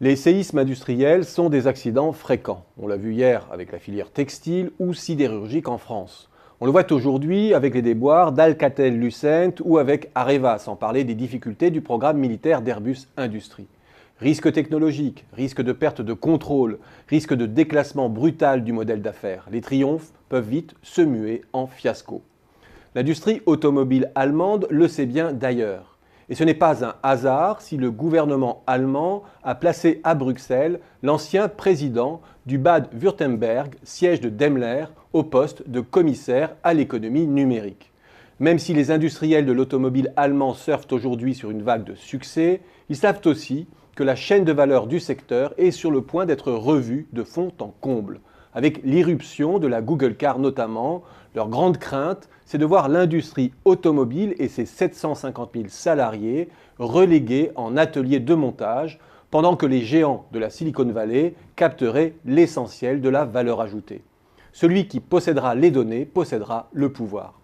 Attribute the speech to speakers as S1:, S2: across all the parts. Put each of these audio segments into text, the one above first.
S1: Les séismes industriels sont des accidents fréquents. On l'a vu hier avec la filière textile ou sidérurgique en France. On le voit aujourd'hui avec les déboires d'Alcatel-Lucent ou avec Areva, sans parler des difficultés du programme militaire d'Airbus Industrie. Risque technologique, risque de perte de contrôle, risque de déclassement brutal du modèle d'affaires. Les triomphes peuvent vite se muer en fiasco. L'industrie automobile allemande le sait bien d'ailleurs. Et ce n'est pas un hasard si le gouvernement allemand a placé à Bruxelles l'ancien président du Bade-Wurtemberg, siège de Daimler, au poste de commissaire à l'économie numérique. Même si les industriels de l'automobile allemand surfent aujourd'hui sur une vague de succès, ils savent aussi que la chaîne de valeur du secteur est sur le point d'être revue de fond en comble. Avec l'irruption de la Google Car notamment, leur grande crainte, c'est de voir l'industrie automobile et ses 750 000 salariés relégués en ateliers de montage, pendant que les géants de la Silicon Valley capteraient l'essentiel de la valeur ajoutée. Celui qui possédera les données possédera le pouvoir.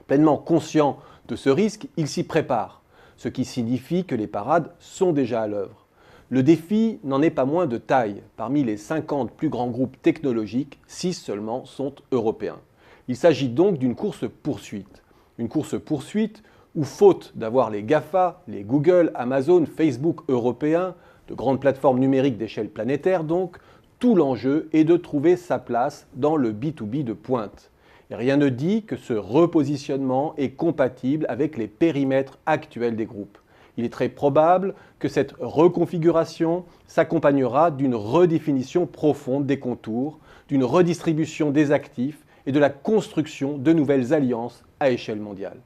S1: Pleinement conscient de ce risque, il s'y prépare, ce qui signifie que les parades sont déjà à l'œuvre. Le défi n'en est pas moins de taille. Parmi les 50 plus grands groupes technologiques, 6 seulement sont européens. Il s'agit donc d'une course-poursuite. Une course-poursuite où, faute d'avoir les GAFA, les Google, Amazon, Facebook européens, de grandes plateformes numériques d'échelle planétaire donc, tout l'enjeu est de trouver sa place dans le B2B de pointe. Et rien ne dit que ce repositionnement est compatible avec les périmètres actuels des groupes. Il est très probable que cette reconfiguration s'accompagnera d'une redéfinition profonde des contours, d'une redistribution des actifs et de la construction de nouvelles alliances à échelle mondiale.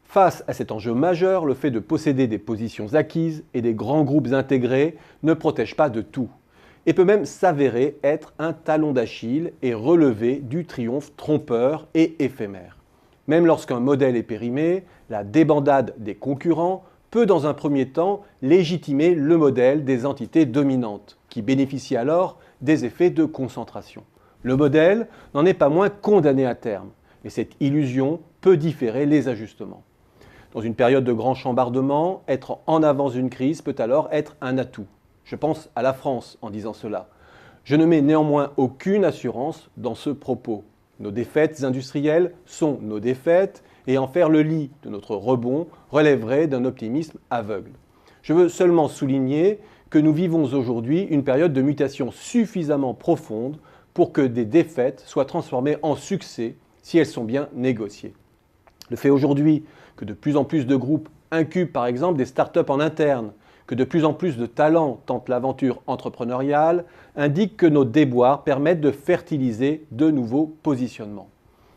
S1: Face à cet enjeu majeur, le fait de posséder des positions acquises et des grands groupes intégrés ne protège pas de tout et peut même s'avérer être un talon d'Achille et relever du triomphe trompeur et éphémère. Même lorsqu'un modèle est périmé, la débandade des concurrents peut dans un premier temps légitimer le modèle des entités dominantes, qui bénéficient alors des effets de concentration. Le modèle n'en est pas moins condamné à terme, et cette illusion peut différer les ajustements. Dans une période de grand chambardement, être en avance d'une crise peut alors être un atout. Je pense à la France en disant cela. Je ne mets néanmoins aucune assurance dans ce propos. Nos défaites industrielles sont nos défaites, et en faire le lit de notre rebond relèverait d'un optimisme aveugle. Je veux seulement souligner que nous vivons aujourd'hui une période de mutation suffisamment profonde pour que des défaites soient transformées en succès si elles sont bien négociées. Le fait aujourd'hui que de plus en plus de groupes incubent par exemple des startups en interne, que de plus en plus de talents tentent l'aventure entrepreneuriale, indique que nos déboires permettent de fertiliser de nouveaux positionnements.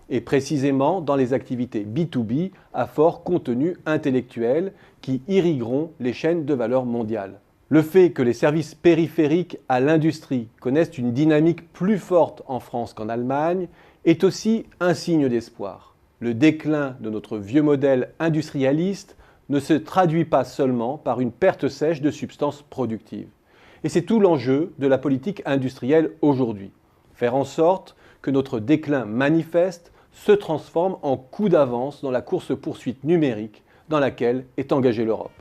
S1: Et précisément dans les activités B2B à fort contenu intellectuel qui irrigueront les chaînes de valeur mondiales. Le fait que les services périphériques à l'industrie connaissent une dynamique plus forte en France qu'en Allemagne est aussi un signe d'espoir. Le déclin de notre vieux modèle industrialiste ne se traduit pas seulement par une perte sèche de substances productives. Et c'est tout l'enjeu de la politique industrielle aujourd'hui. Faire en sorte que notre déclin manifeste se transforme en coup d'avance dans la course-poursuite numérique dans laquelle est engagée l'Europe.